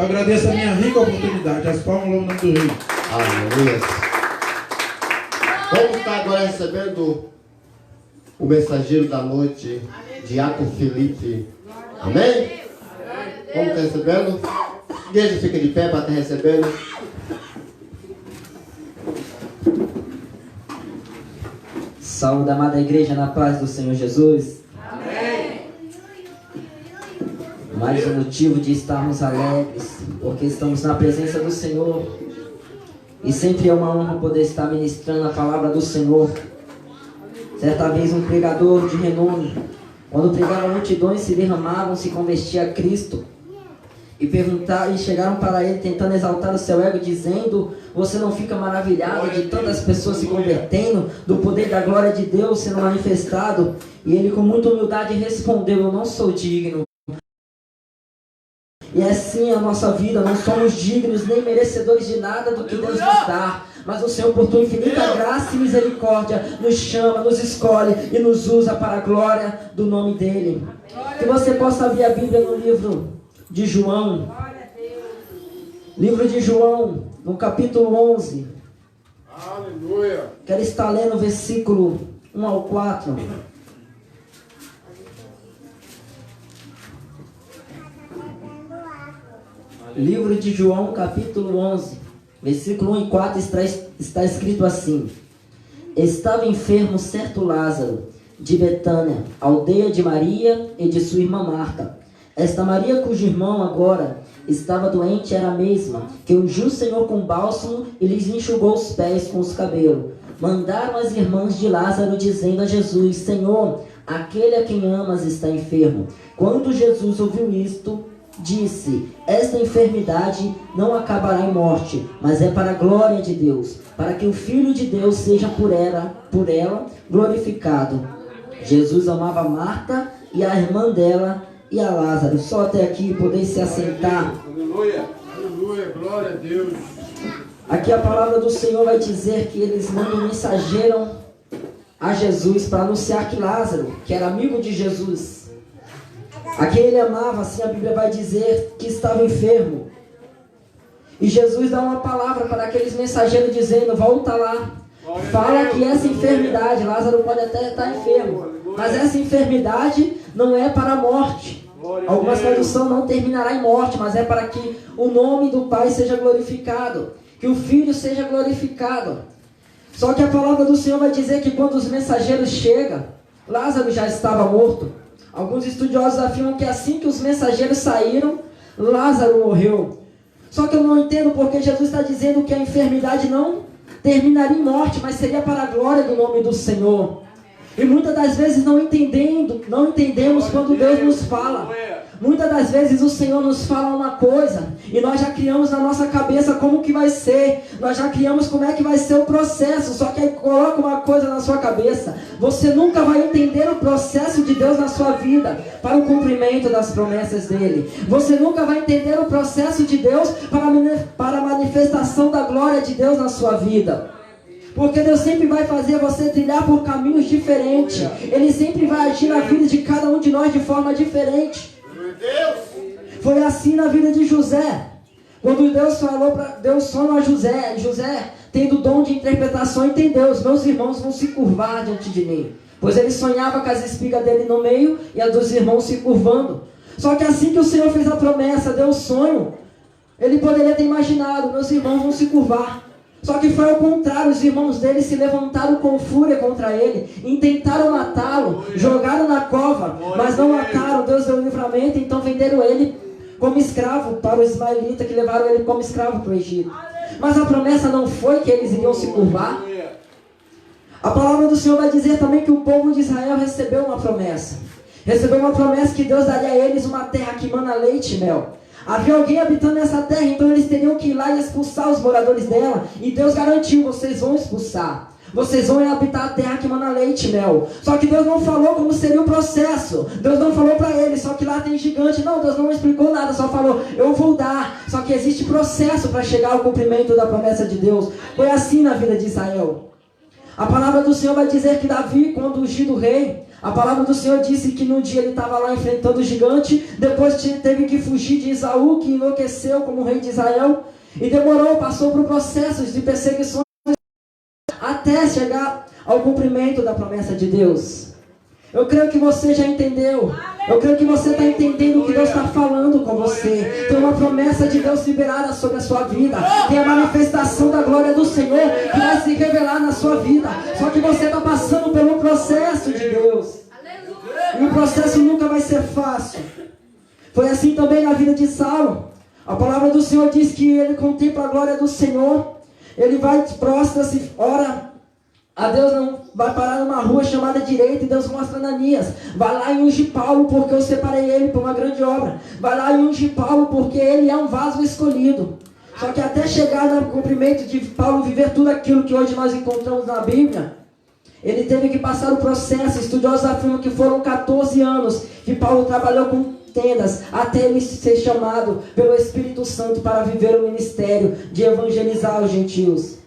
Agradeço a minha rica oportunidade. As palmas ao nome do Rei. Aleluia. Vamos estar agora recebendo o mensageiro da noite, Diácono Felipe. Amém? Vamos estar recebendo. A igreja fica de pé para estar recebendo. Saúde, amada igreja, na paz do Senhor Jesus. Amém. Mais um motivo de estarmos alegres, porque estamos na presença do Senhor. E sempre é uma honra poder estar ministrando a palavra do Senhor. Certa vez um pregador de renome, quando pregava, multidões se derramavam, se convertia a Cristo. E chegaram para ele tentando exaltar o seu ego, dizendo: você não fica maravilhado de tantas pessoas se convertendo, do poder da glória de Deus sendo manifestado? E ele com muita humildade respondeu: eu não sou digno. E assim a nossa vida, não somos dignos nem merecedores de nada do que Deus nos dá. Mas o Senhor, por tua infinita graça e misericórdia, nos chama, nos escolhe e nos usa para a glória do nome dEle. Que você possa abrir a Bíblia no livro de João. Livro de João, no capítulo 11. Aleluia. Quero estar lendo o versículo 1 ao 4. Livro de João, capítulo 11, versículo 1 e 4 está escrito assim: estava enfermo certo Lázaro, de Betânia, aldeia de Maria e de sua irmã Marta. Esta Maria, cujo irmão agora estava doente, era a mesma que ungiu o Senhor com bálsamo e lhes enxugou os pés com os cabelos. Mandaram as irmãs de Lázaro, dizendo a Jesus: Senhor, aquele a quem amas está enfermo. Quando Jesus ouviu isto, disse: esta enfermidade não acabará em morte, mas é para a glória de Deus, para que o Filho de Deus seja por ela glorificado. Jesus amava Marta e a irmã dela e a Lázaro. Só até aqui, poder se assentar. Aleluia. Aleluia. Glória a Deus. Aqui a palavra do Senhor vai dizer que eles mandam um mensageiro a Jesus para anunciar que Lázaro, que era amigo de Jesus, a quem ele amava, assim a Bíblia vai dizer, que estava enfermo. E Jesus dá uma palavra para aqueles mensageiros dizendo: volta lá, fala que essa enfermidade, Lázaro pode até estar enfermo, mas essa enfermidade não é para a morte. Algumas traduções não terminará em morte, mas é para que o nome do Pai seja glorificado, que o Filho seja glorificado. Só que a palavra do Senhor vai dizer que quando os mensageiros chegam, Lázaro já estava morto. Alguns estudiosos afirmam que assim que os mensageiros saíram, Lázaro morreu. Só que eu não entendo porque Jesus está dizendo que a enfermidade não terminaria em morte, mas seria para a glória do nome do Senhor. E muitas das vezes não entendemos quando Deus nos fala. Muitas das vezes o Senhor nos fala uma coisa e nós já criamos na nossa cabeça como que vai ser. Nós já criamos como é que vai ser o processo. Só que aí coloca uma coisa na sua cabeça: você nunca vai entender o processo de Deus na sua vida para o cumprimento das promessas dEle. Você nunca vai entender o processo de Deus para a manifestação da glória de Deus na sua vida. Porque Deus sempre vai fazer você trilhar por caminhos diferentes. Ele sempre vai agir na vida de cada um de nós de forma diferente. Foi assim na vida de José. Quando Deus sonho a José, José, tendo o dom de interpretação, entendeu: os meus irmãos vão se curvar diante de mim. Pois ele sonhava com as espigas dele no meio e a dos irmãos se curvando. Só que assim que o Senhor fez a promessa, deu o sonho, ele poderia ter imaginado: meus irmãos vão se curvar. Só que foi ao contrário, os irmãos dele se levantaram com fúria contra ele, intentaram matá-lo, jogaram na cova, mas não mataram. Deus deu o livramento, então venderam ele como escravo para os ismaelitas, que levaram ele como escravo para o Egito. Mas a promessa não foi que eles iriam se curvar. A palavra do Senhor vai dizer também que o povo de Israel recebeu uma promessa. Recebeu uma promessa que Deus daria a eles uma terra que mana leite e mel. Havia alguém habitando nessa terra, então eles teriam que ir lá e expulsar os moradores dela. E Deus garantiu: vocês vão expulsar. Vocês vão habitar a terra que mana leite e mel. Só que Deus não falou como seria o processo. Deus não falou para eles: só que lá tem gigante. Não, Deus não explicou nada, só falou: eu vou dar. Só que existe processo para chegar ao cumprimento da promessa de Deus. Foi assim na vida de Israel. A palavra do Senhor vai dizer que Davi, quando ungido rei, a palavra do Senhor disse que num dia ele estava lá enfrentando o gigante, depois teve que fugir de Esaú, que enlouqueceu como rei de Israel, e demorou, passou por processos de perseguições até chegar ao cumprimento da promessa de Deus. Eu creio que você já entendeu. Eu creio que você está entendendo o que Deus está falando com você. Tem uma promessa de Deus liberada sobre a sua vida. Tem a manifestação da glória do Senhor que vai se revelar na sua vida. Só que você está passando pelo processo de Deus. E o processo nunca vai ser fácil. Foi assim também na vida de Saulo. A palavra do Senhor diz que ele contempla a glória do Senhor. Ele vai, prostra-se, ora a Deus, não vai parar numa rua chamada direita, e Deus mostra Ananias. Vai lá e unge Paulo, porque eu separei ele para uma grande obra. Vai lá e unge Paulo, porque ele é um vaso escolhido. Só que até chegar no cumprimento de Paulo viver tudo aquilo que hoje nós encontramos na Bíblia, ele teve que passar o processo. Estudiosos afirmam que foram 14 anos que Paulo trabalhou com tendas, até ele ser chamado pelo Espírito Santo para viver o ministério de evangelizar os gentios.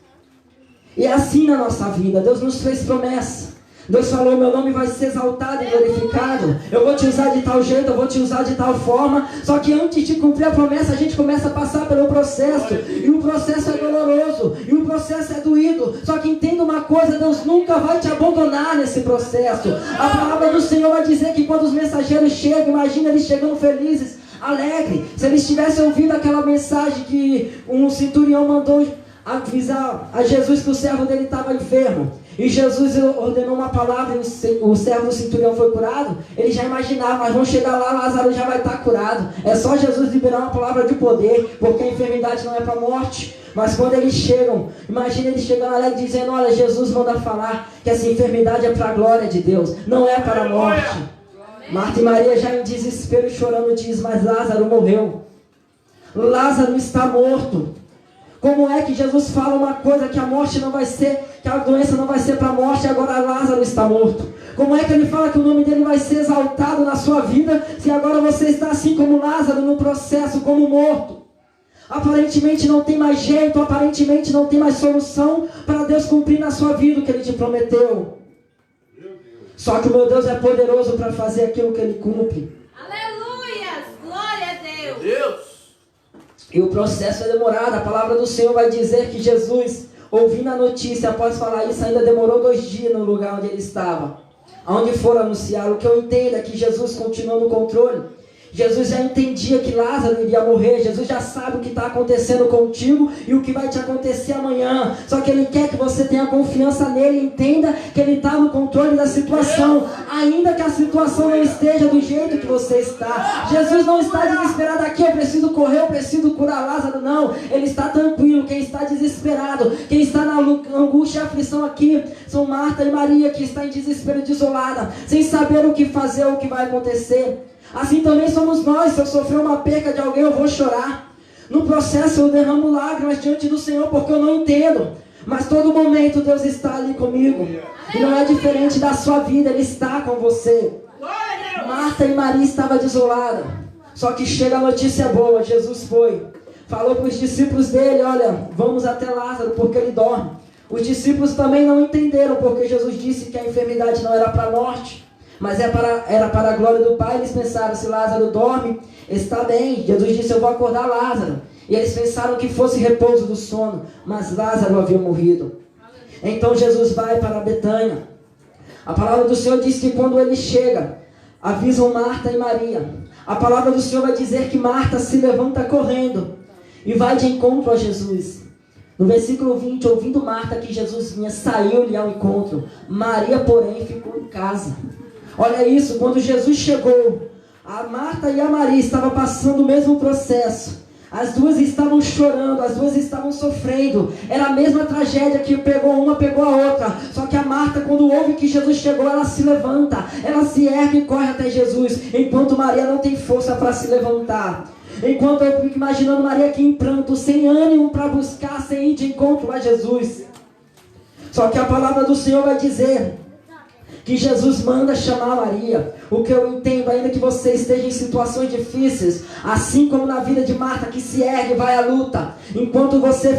E é assim na nossa vida. Deus nos fez promessa. Deus falou: meu nome vai ser exaltado e glorificado. Eu vou te usar de tal jeito, eu vou te usar de tal forma. Só que antes de cumprir a promessa, a gente começa a passar pelo processo. E o processo é doloroso. E o processo é doído. Só que entenda uma coisa: Deus nunca vai te abandonar nesse processo. A palavra do Senhor vai dizer que quando os mensageiros chegam, imagina eles chegando felizes, alegres. Se eles tivessem ouvido aquela mensagem que um centurião mandou avisar a Jesus que o servo dele estava enfermo, e Jesus ordenou uma palavra e o servo do centurião foi curado, ele já imaginava: mas vão chegar lá, Lázaro já vai estar curado. É só Jesus liberar uma palavra de poder, porque a enfermidade não é para a morte. Mas quando eles chegam, imagina eles chegando alegre dizendo: olha, Jesus manda falar que essa enfermidade é para a glória de Deus, não é para a morte. Marta e Maria já em desespero chorando diz: mas Lázaro morreu, Lázaro está morto. Como é que Jesus fala uma coisa que a morte não vai ser, que a doença não vai ser para a morte, e agora Lázaro está morto? Como é que ele fala que o nome dele vai ser exaltado na sua vida, se agora você está assim como Lázaro no processo, como morto? Aparentemente não tem mais jeito, aparentemente não tem mais solução para Deus cumprir na sua vida o que Ele te prometeu. Só que o meu Deus é poderoso para fazer aquilo que Ele cumpre. Aleluia! Glória a Deus! E o processo é demorado. A palavra do Senhor vai dizer que Jesus, ouvindo a notícia, após falar isso, ainda demorou 2 dias no lugar onde ele estava, aonde foram anunciar. O que eu entendo é que Jesus continuou no controle. Jesus já entendia que Lázaro iria morrer. Jesus já sabe o que está acontecendo contigo e o que vai te acontecer amanhã. Só que Ele quer que você tenha confiança nele e entenda que Ele está no controle da situação, ainda que a situação não esteja do jeito que você está. Jesus não está desesperado aqui: eu preciso correr, eu preciso curar Lázaro. Não, Ele está tranquilo. Quem está desesperado, quem está na angústia e aflição aqui, são Marta e Maria, que está em desespero, desolada, sem saber o que fazer ou o que vai acontecer. Assim também somos nós. Se eu sofrer uma perca de alguém, eu vou chorar. No processo eu derramo lágrimas diante do Senhor, porque eu não entendo. Mas todo momento Deus está ali comigo. E não é diferente da sua vida, Ele está com você. Marta e Maria estavam desoladas. Só que chega a notícia boa. Jesus foi, falou para os discípulos dele: olha, vamos até Lázaro, porque ele dorme. Os discípulos também não entenderam, porque Jesus disse que a enfermidade não era para a morte, mas era para a glória do Pai. Eles pensaram: se Lázaro dorme, está bem. Jesus disse: eu vou acordar Lázaro. E eles pensaram que fosse repouso do sono, mas Lázaro havia morrido. Então Jesus vai para Betânia. A palavra do Senhor diz que quando ele chega, avisam Marta e Maria. A palavra do Senhor vai dizer que Marta se levanta correndo e vai de encontro a Jesus. No versículo 20, ouvindo Marta que Jesus vinha, saiu-lhe ao encontro. Maria, porém, ficou em casa. Olha isso, quando Jesus chegou, a Marta e a Maria estavam passando o mesmo processo. As duas estavam chorando, as duas estavam sofrendo. Era a mesma tragédia que pegou uma, pegou a outra. Só que a Marta, quando ouve que Jesus chegou, ela se levanta, ela se ergue e corre até Jesus, enquanto Maria não tem força para se levantar. Enquanto eu fico imaginando Maria aqui em pranto, sem ânimo para buscar, sem ir de encontro a Jesus. Só que a palavra do Senhor vai dizer que Jesus manda chamar Maria. O que eu entendo, ainda que você esteja em situações difíceis, assim como na vida de Marta, que se ergue e vai à luta, enquanto você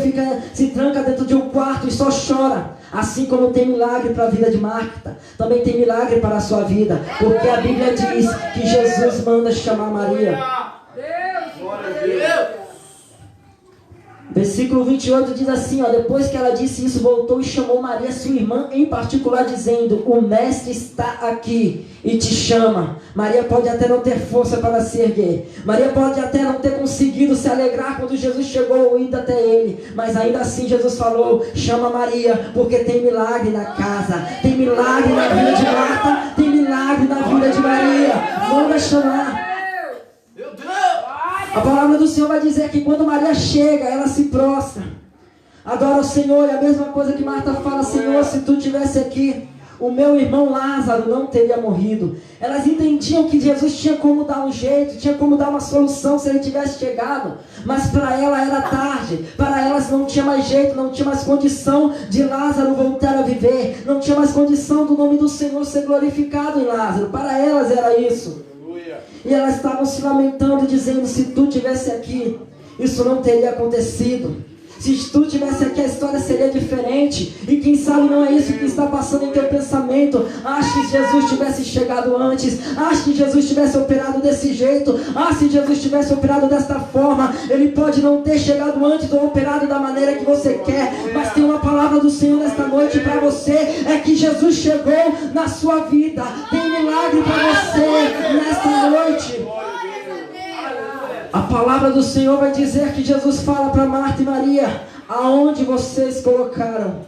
se tranca dentro de um quarto e só chora, assim como tem milagre para a vida de Marta, também tem milagre para a sua vida, porque a Bíblia diz que Jesus manda chamar Maria. Versículo 28 diz assim, depois que ela disse isso, voltou e chamou Maria, sua irmã, em particular, dizendo: o mestre está aqui e te chama. Maria pode até não ter força para se erguer, Maria pode até não ter conseguido se alegrar quando Jesus chegou ou indo até ele, mas ainda assim Jesus falou: chama Maria, porque tem milagre na casa, tem milagre na vida de Marta, tem milagre na vida de Maria. Manda chamar. A palavra do Senhor vai dizer que quando Maria chega, ela se prostra, adora o Senhor. E a mesma coisa que Marta fala: Senhor, se tu estivesse aqui, o meu irmão Lázaro não teria morrido. Elas entendiam que Jesus tinha como dar um jeito, tinha como dar uma solução se ele tivesse chegado, mas para ela era tarde, para elas não tinha mais jeito, não tinha mais condição de Lázaro voltar a viver, não tinha mais condição do nome do Senhor ser glorificado em Lázaro. Para elas era isso. E elas estavam se lamentando, dizendo: se tu estivesse aqui, isso não teria acontecido. Se tu estivesse aqui, a história seria diferente. E quem sabe não é isso que está passando em teu pensamento. Acho que Jesus tivesse chegado antes. Acho que Jesus tivesse operado desse jeito. Se Jesus tivesse operado desta forma. Ele pode não ter chegado antes ou operado da maneira que você quer, mas tem uma palavra do Senhor nesta noite para você: é que Jesus chegou na sua vida. Tem milagre para você nesta noite. A palavra do Senhor vai dizer que Jesus fala para Marta e Maria: aonde vocês colocaram?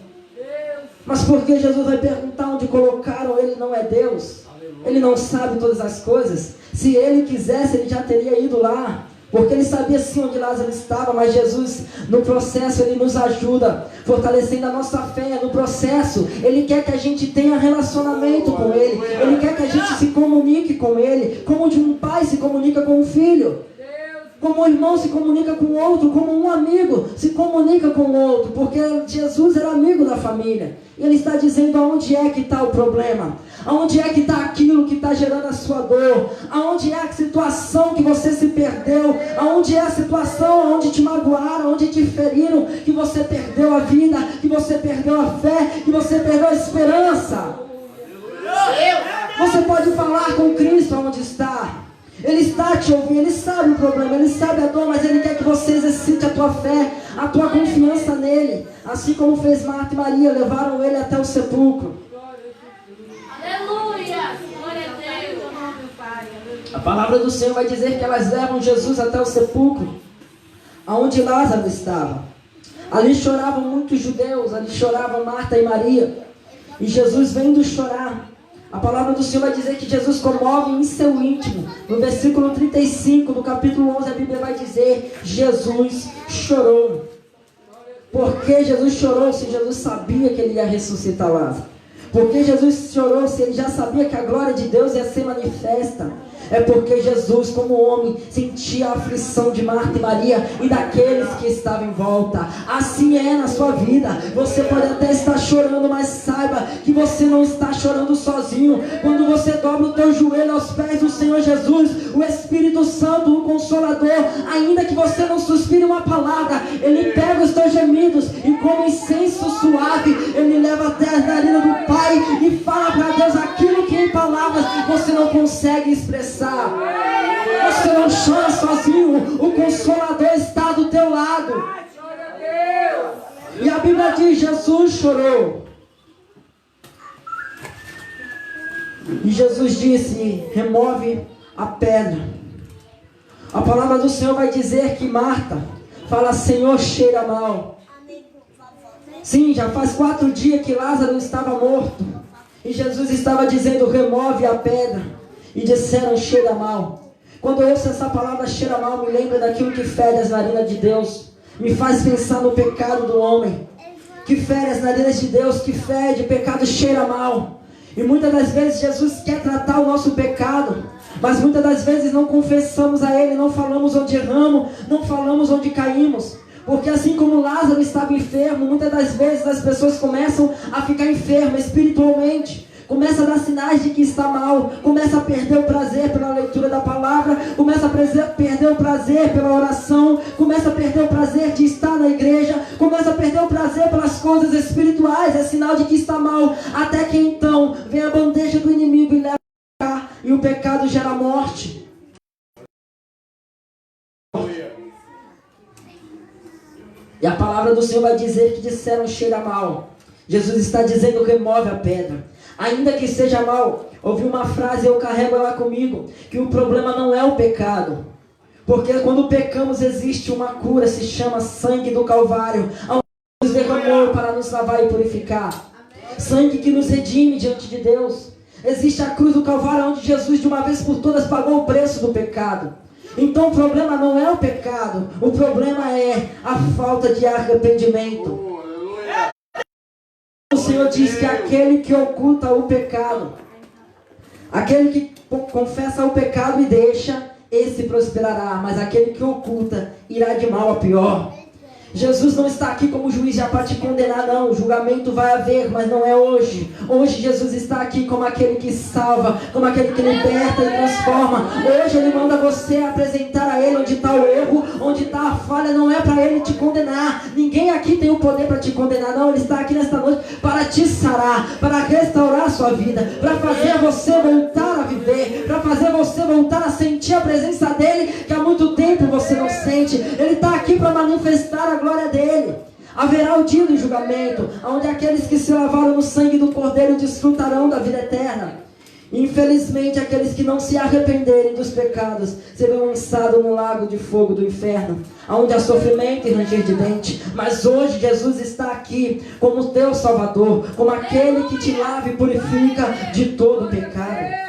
Mas por que Jesus vai perguntar onde colocaram? Ele não é Deus, ele não sabe todas as coisas. Se ele quisesse, ele já teria ido lá, porque ele sabia sim onde Lázaro estava. Mas Jesus, no processo, ele nos ajuda, fortalecendo a nossa fé. No processo, ele quer que a gente tenha relacionamento com ele, ele quer que a gente se comunique com ele, como de um pai se comunica com um filho, como um irmão se comunica com o outro, como um amigo se comunica com o outro, porque Jesus era amigo da família. E ele está dizendo aonde é que está o problema, aonde é que está aquilo que está gerando a sua dor, aonde é a situação que você se perdeu, aonde é a situação onde te magoaram, onde te feriram, que você perdeu a vida, que você perdeu a fé, que você perdeu a esperança. Você pode falar com Cristo aonde está. Ele está te ouvindo, ele sabe o problema, ele sabe a dor, mas ele quer que você exercite a tua fé, a tua confiança nele. Assim como fez Marta e Maria, levaram ele até o sepulcro. Aleluia! Glória a Deus! A palavra do Senhor vai dizer que elas levam Jesus até o sepulcro, aonde Lázaro estava. Ali choravam muitos judeus, ali choravam Marta e Maria. E Jesus vendo chorar, a palavra do Senhor vai dizer que Jesus comove em seu íntimo. No versículo 35 do capítulo 11, a Bíblia vai dizer: Jesus chorou. Por que Jesus chorou se Jesus sabia que ele ia ressuscitar Lázaro? Por que Jesus chorou se ele já sabia que a glória de Deus ia ser manifesta? É porque Jesus, como homem, sentia a aflição de Marta e Maria e daqueles que estavam em volta. Assim é na sua vida. Você pode até estar chorando, mas saiba que você não está chorando sozinho. Quando você dobra o teu joelho aos pés do Senhor Jesus, o Espírito Santo, o Consolador, ainda que você não suspire uma palavra, ele pega os teus gemidos e, como incenso suave, ele leva até a narina do Pai e fala para Deus aquilo que em palavras você não consegue expressar. Você não chora sozinho, o Consolador está do teu lado. E a Bíblia diz: Jesus chorou. E Jesus disse: remove a pedra. A palavra do Senhor vai dizer que Marta fala: Senhor, cheira mal. Sim, já faz 4 dias que Lázaro estava morto. E Jesus estava dizendo: remove a pedra. E disseram: cheira mal. Quando eu ouço essa palavra cheira mal, me lembra daquilo que fere as narinas de Deus. Me faz pensar no pecado do homem, que fere as narinas de Deus, que fede, pecado cheira mal. E muitas das vezes Jesus quer tratar o nosso pecado, mas muitas das vezes não confessamos a Ele, não falamos onde erramos, não falamos onde caímos. Porque assim como Lázaro estava enfermo, muitas das vezes as pessoas começam a ficar enfermas espiritualmente, Começa a dar sinais de que está mal. Começa a perder o prazer pela leitura da palavra. Começa a perder o prazer pela oração. Começa a perder o prazer de estar na igreja. Começa a perder o prazer pelas coisas espirituais. É sinal de que está mal. Até que então vem a bandeja do inimigo e leva a pecar. E o pecado gera morte. E a palavra do Senhor vai dizer que disseram cheira mal. Jesus está dizendo remove a pedra. Ainda que seja mal, ouvi uma frase, eu carrego ela comigo, que o problema não é o pecado. Porque quando pecamos existe uma cura, se chama sangue do Calvário, onde nos derramou para nos lavar e purificar. Sangue que nos redime diante de Deus. Existe a cruz do Calvário onde Jesus de uma vez por todas pagou o preço do pecado. Então o problema não é o pecado, o problema é a falta de arrependimento. O Senhor diz que aquele que oculta o pecado, aquele que confessa o pecado e deixa, esse prosperará, mas aquele que oculta irá de mal a pior. Jesus não está aqui como juiz já para te condenar, não. O julgamento vai haver, mas não é hoje. Hoje Jesus está aqui como aquele que salva, como aquele que liberta e transforma. Hoje Ele manda você apresentar a Ele onde está o erro, onde está a falha. Não é para Ele te condenar. Ninguém aqui tem o poder para te condenar, não. Ele está aqui nesta noite para te sarar, para restaurar a sua vida, para fazer você voltar a viver, para fazer você voltar a sentir a presença dEle, que há muito tempo você não sente. Ele está aqui para manifestar a glória dEle. Haverá o dia do julgamento, onde aqueles que se lavaram no sangue do Cordeiro desfrutarão da vida eterna. Infelizmente, aqueles que não se arrependerem dos pecados serão lançados no lago de fogo do inferno, onde há sofrimento e ranger de dente. Mas hoje Jesus está aqui como teu Salvador, como aquele que te lava e purifica de todo pecado.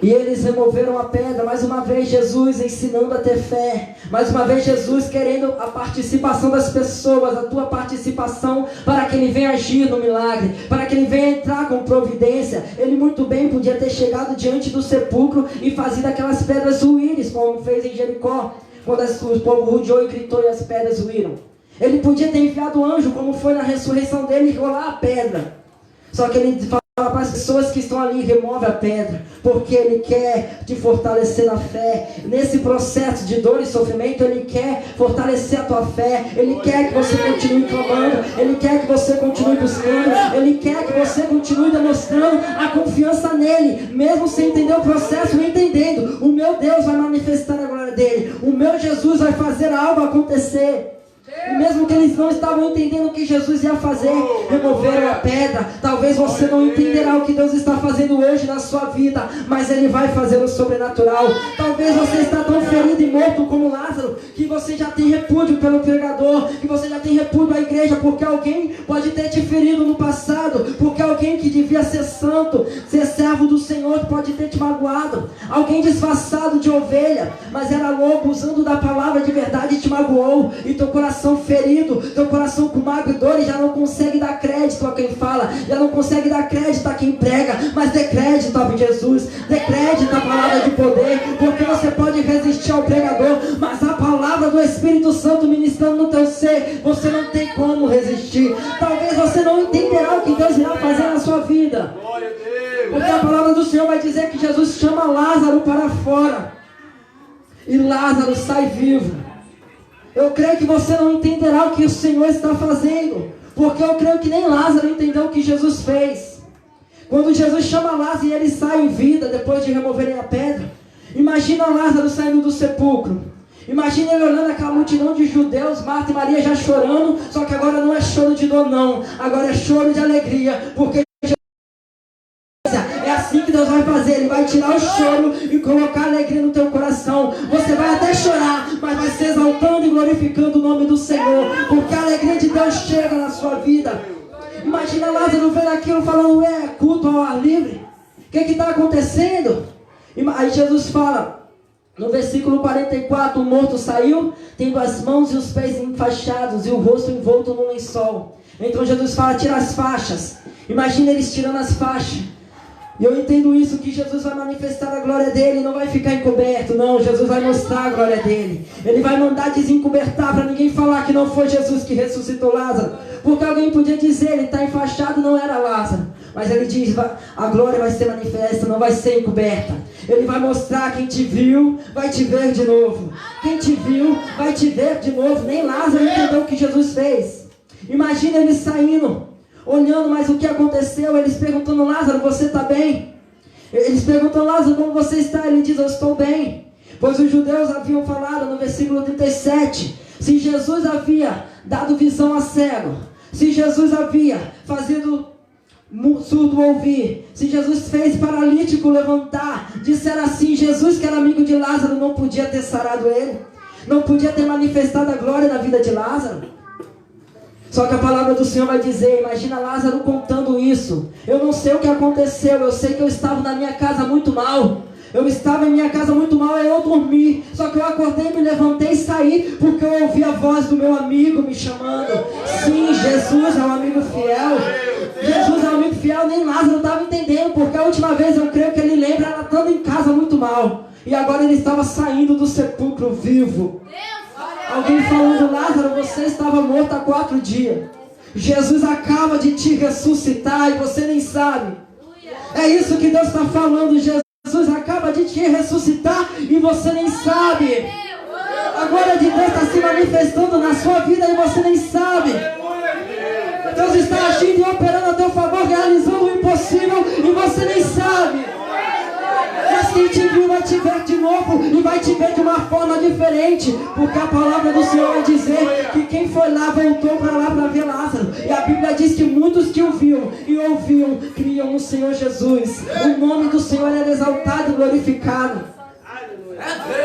E eles removeram a pedra. Mais uma vez Jesus ensinando a ter fé. Mais uma vez Jesus querendo a participação das pessoas, a tua participação, para que Ele venha agir no milagre, para que Ele venha entrar com providência. Ele muito bem podia ter chegado diante do sepulcro e fazido aquelas pedras ruírem, como fez em Jericó, quando o povo rodeou e gritou e as pedras ruíram. Ele podia ter enviado o anjo, como foi na ressurreição dele, e rolar a pedra. Só que Ele fala para as pessoas que estão ali, remove a pedra, porque Ele quer te fortalecer na fé. Nesse processo de dor e sofrimento, Ele quer fortalecer a tua fé. Ele quer que você continue clamando, Ele quer que você continue buscando, Ele quer que você continue demonstrando a confiança nele, mesmo sem entender o processo, entendendo, o meu Deus vai manifestar a glória dele, o meu Jesus vai fazer algo acontecer. E mesmo que eles não estavam entendendo o que Jesus ia fazer, removeram a pedra. Talvez você não entenderá o que Deus está fazendo hoje na sua vida, mas Ele vai fazer o sobrenatural. Talvez você está tão ferido e morto como Lázaro, que você já tem repúdio pelo pregador, que você já tem repúdio à igreja, porque alguém pode ter te ferido no passado, porque alguém que devia ser santo, ser servo do Senhor, pode ter te magoado. Alguém disfarçado de ovelha, mas era lobo, usando da palavra de verdade, te magoou, e teu coração ferido, teu coração com mágoa e dor, e já não consegue dar crédito a quem fala, já não consegue dar crédito a quem prega, mas dê crédito a Jesus, dê crédito à palavra de poder, porque você pode resistir ao pregador, mas a palavra do Espírito Santo ministrando no teu ser, você não tem como resistir. Talvez você não entenderá o que Deus irá fazer na sua vida, porque a palavra do Senhor vai dizer que Jesus chama Lázaro para fora, e Lázaro sai vivo. Eu creio que você não entenderá o que o Senhor está fazendo, porque eu creio que nem Lázaro entendeu o que Jesus fez. Quando Jesus chama Lázaro e ele sai em vida, depois de removerem a pedra, imagina Lázaro saindo do sepulcro. Imagina ele olhando aquela multidão de judeus, Marta e Maria já chorando, só que agora não é choro de dor não, agora é choro de alegria, porque é assim que Deus vai fazer. Ele vai tirar o choro e colocar alegria no teu coração. Você vai até chorar, mas vai se exaltando e glorificando o nome do Senhor, porque a alegria de Deus chega na sua vida. Imagina Lázaro vendo aquilo, falando, culto ao ar livre, o que está acontecendo? Aí Jesus fala, no versículo 44, o morto saiu, tendo as mãos e os pés enfaixados e o rosto envolto num lençol. Então Jesus fala, tira as faixas. Imagina eles tirando as faixas. E eu entendo isso, que Jesus vai manifestar a glória dele, não vai ficar encoberto, não. Jesus vai mostrar a glória dele. Ele vai mandar desencobertar para ninguém falar que não foi Jesus que ressuscitou Lázaro. Porque alguém podia dizer, ele está enfaixado, não era Lázaro. Mas ele diz, a glória vai ser manifesta, não vai ser encoberta. Ele vai mostrar, quem te viu, vai te ver de novo. Quem te viu, vai te ver de novo. Nem Lázaro entendeu o que Jesus fez. Imagina eles saindo, olhando, mas o que aconteceu? Eles perguntando, Lázaro, você está bem? Eles perguntam, Lázaro, como você está? Ele diz, eu estou bem. Pois os judeus haviam falado no versículo 37, se Jesus havia dado visão a cego, se Jesus havia fazido surdo ouvir, se Jesus fez paralítico levantar, disseram assim, Jesus que era amigo de Lázaro não podia ter sarado ele, não podia ter manifestado a glória na vida de Lázaro. Só que a palavra do Senhor vai dizer, imagina Lázaro contando isso, eu não sei o que aconteceu, eu sei que eu estava na minha casa muito mal, eu estava em minha casa muito mal, aí eu dormi, só que eu acordei, me levantei e saí, porque eu ouvi a voz do meu amigo me chamando. Sim, Jesus é um amigo fiel, Jesus é um amigo fiel, nem Lázaro estava entendendo, porque a última vez eu creio que ele lembra, ela estando em casa muito mal, e agora ele estava saindo do sepulcro vivo. Alguém falando, Lázaro, você estava morto há 4 dias, Jesus acaba de te ressuscitar e você nem sabe. É isso que Deus está falando, Jesus acaba de te ressuscitar e você nem sabe. A glória de Deus está se manifestando na sua vida e você nem sabe. Deus está agindo e operando a teu favor, realizando o impossível e você nem sabe. Mas quem te viu vai te ver de novo e vai te ver de uma forma diferente, porque a palavra do Senhor vai dizer que quem foi lá voltou para lá para ver Lázaro, e a Bíblia diz que muitos que o viam e ouviam criam no Senhor Jesus. O nome do Senhor era exaltado e glorificado.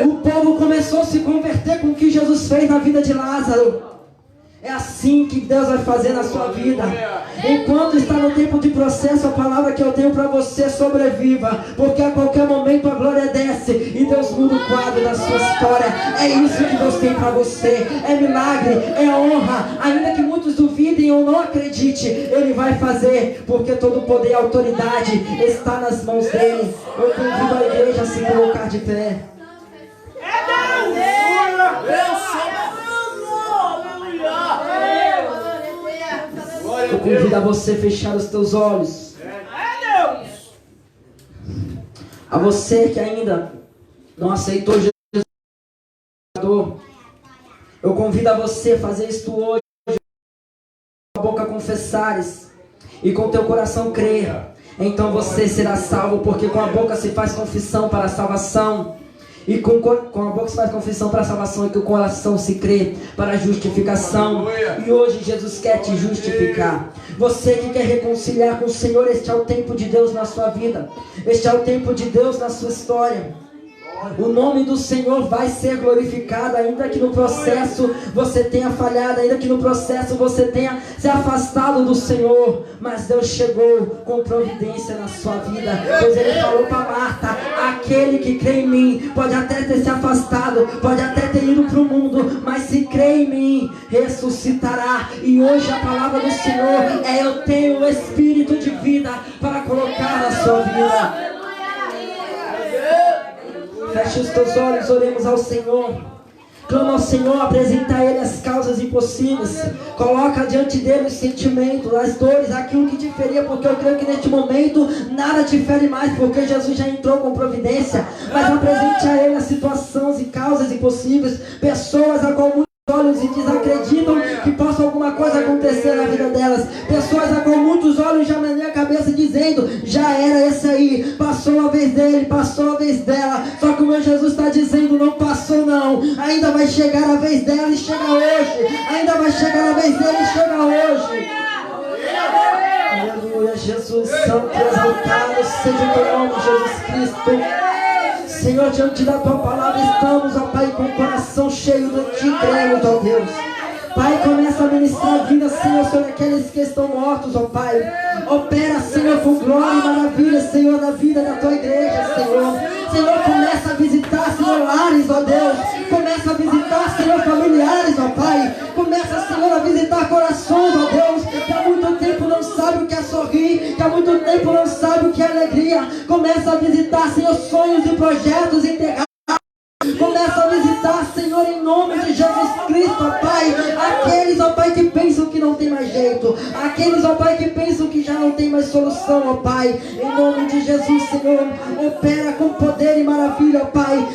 O povo começou a se converter com o que Jesus fez na vida de Lázaro. É assim que Deus vai fazer na sua vida. Enquanto está no tempo de processo, a palavra que eu tenho para você, sobreviva, porque a qualquer momento a glória desce e Deus muda o quadro da sua história. É isso que Deus tem para você. É milagre, é honra. Ainda que muitos duvidem ou não acreditem, Ele vai fazer, porque todo o poder e autoridade está nas mãos dEle. Eu convido a igreja a se colocar de pé. Eu convido a você a fechar os teus olhos. A você que ainda não aceitou Jesus, eu convido a você a fazer isto hoje. Com a boca confessares e com teu coração crer, então você será salvo, porque com a boca se faz confissão para a salvação. E com a boca se faz confissão para a salvação, e com o coração se crê para a justificação. E hoje Jesus quer te justificar. Você que quer reconciliar com o Senhor, este é o tempo de Deus na sua vida. Este é o tempo de Deus na sua história. O nome do Senhor vai ser glorificado, ainda que no processo você tenha falhado, ainda que no processo você tenha se afastado do Senhor, mas Deus chegou com providência na sua vida, pois Ele falou para Marta, aquele que crê em mim, pode até ter se afastado, pode até ter ido para o mundo, mas se crê em mim, ressuscitará. E hoje a palavra do Senhor é, eu tenho o Espírito de vida para colocar na sua vida. Feche os teus olhos, oremos ao Senhor. Clama ao Senhor, apresenta a Ele as causas impossíveis. Coloca diante dEle os sentimentos, as dores, aquilo que te feria, porque eu creio que neste momento nada te fere mais, porque Jesus já entrou com providência. Mas apresente a Ele as situações e causas impossíveis, pessoas a qual muitos olhos e desacreditam que possa alguma coisa acontecer na vida delas, pessoas a qual muitos olhos já menem a cabeça dizendo, já era esse aí, passou a vez dele, passou a vez dela, só que o meu Jesus está dizendo, não passou não, ainda vai chegar a vez dela e chega hoje, ainda vai chegar a vez dele e chega hoje. Aleluia, Jesus Santo, exaltado seja o teu nome, Jesus Cristo. Senhor, diante da tua palavra estamos, ó Pai, com o coração cheio de ti, cremos, ó Deus. Pai, começa a ministrar a vida, Senhor, sobre aqueles que estão mortos, ó Pai. Opera, Senhor, com glória e maravilha, Senhor, na vida da tua igreja, Senhor. Senhor, começa a visitar, Senhor, lares, ó Deus. Começa a visitar, Senhor, familiares, ó Pai. Começa, Senhor, a visitar corações, ó Deus, que há muito tempo não sabe o que é sorrir, que há muito tempo não sabe o que é alegria. Começa a visitar, Senhor, sonhos e projetos enterrados. Começa a visitar, Senhor, em nome de Jesus Cristo, ó Pai. Aqueles, ó Pai, que pensam que não tem mais jeito. Aqueles, ó Pai, que pensam que já já não tem mais solução, ó Pai. Em nome de Jesus, Senhor, opera com poder e maravilha, ó Pai.